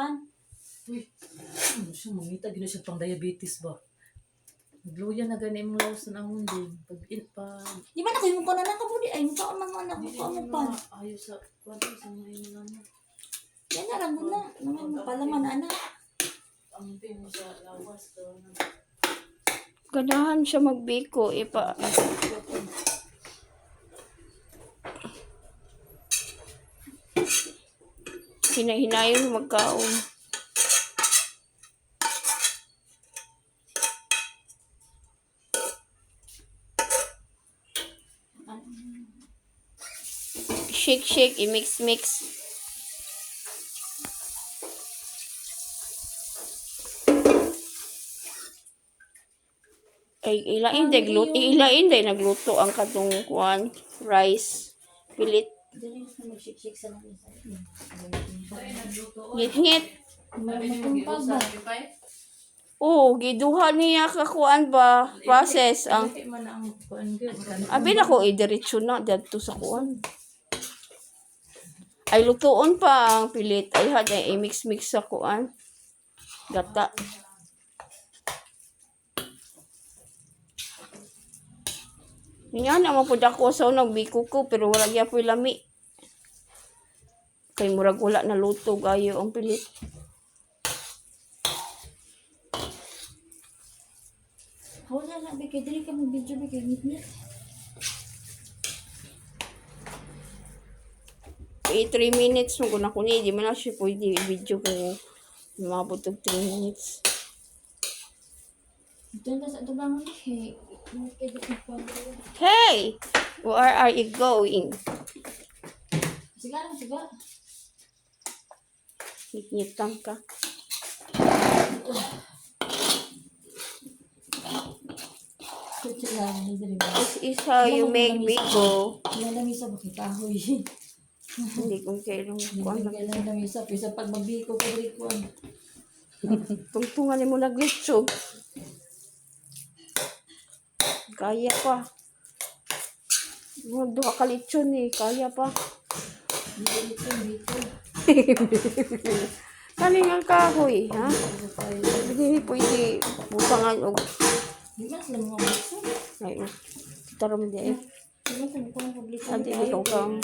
pan. Uy, ano siya, mangita, gina siya pang diabetes ba? Nagluya na gani mong lawas na ang din. Di ba na kayo mukha na nakabuli? Ay, mukha ang mga anak, mukha ang pan. Ayos sa, kwanto sa mga ino naman. Yan na, ramon na. Naman mo palaman, anak. Ang pin mo sa lawas to. Ganahan siya magbiko. Ipa. Hinahinayon magkaon. Shake, i-mix. Ay, ilain day nagluto ang katong kuan, rice, pilit. Dali na mag-shake sa namin. Ngit-ngit. Marumpag ba? Oo, giduha niya ka kuan ba, process ang. Laki man ang kuan gyud. Abi na ko diretso na dadto sa kuan. Ay lutuon pa ang pilit. Ay had ay mix sa kuan. Gata. Niya na mapud ako sa unang biko ko pero wala gyapon lami. Kay murag wala na luto gayo ang pilit. Wala na, bigay. Dali ka mag-video, bigay. Ngit-ngit. 3 minutes mo kung ako niya. Di man na siya pwede i-video kung umabot og 3 minutes. Ito na sa tubangan eh. Hey! Where are you going? Siga. Ngit-ngitan ka. This is how you make biko. Lamisa ba kita ahoy? Hindi kong kailang kuan lang. Lamisa. Pisa pag magbiko ko rin kuan. Tungtungan mo naglitsog. Kaya pa. Duha ka litsyon eh. Kaya pa. Dito. Kaling ang kahoy, ha? Hindi pwede butangan og Di ba sila mga bukso? ay taram di eh. Di ba sila mga publiko? Adi ikaw kang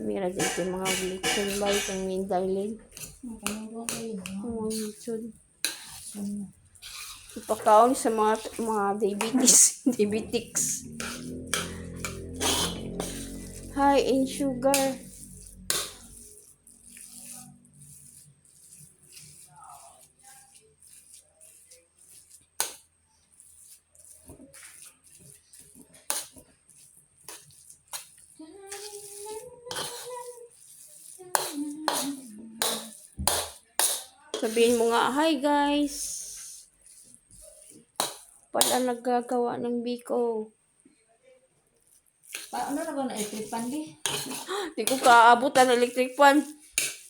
mira dito yung mga litsyon ba itong main dialing. Mga litsyon. Ipakaon sa mga diabetics. High in sugar. Sabihin mo nga, hi guys. Pala naggagawa ng biko. Ano na ba na electric pan di? Di ko kaabot ang electric fan.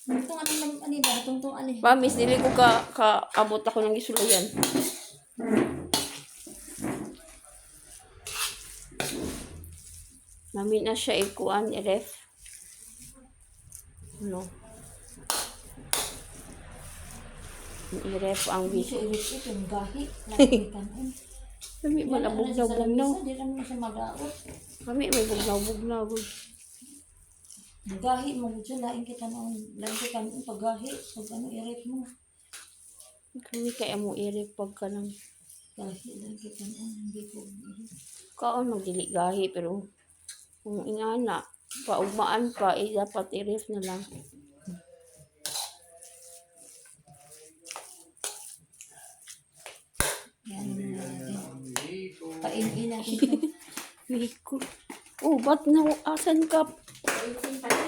Itong ano ba? Itong ano. Pamis, dili ko kaabot ako ng isulayan. Namin na siya ikuan, i-ref. No. I-ref ang Bisa biko. electric yung gahi. Kanon. Kami wala bugnaw-bugnaw. Di naman na siya mag-aot. Kami may bugnaw-bugnaw. Gahi mo dyan. Lain kita na. Lain kita na pag-gahi. Pag ano, i-rep mo. Kami kaya mo i-ref pagka ng Gahi. Lain kita na. Hindi ko. kaon magdili gahi pero kung ingana paugmaan pa dapat i-ref na lang. Yan natin. Pain-in natin. Biko. Oh, ba't na asan ka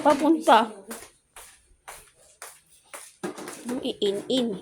papunta? Nung i-in-in.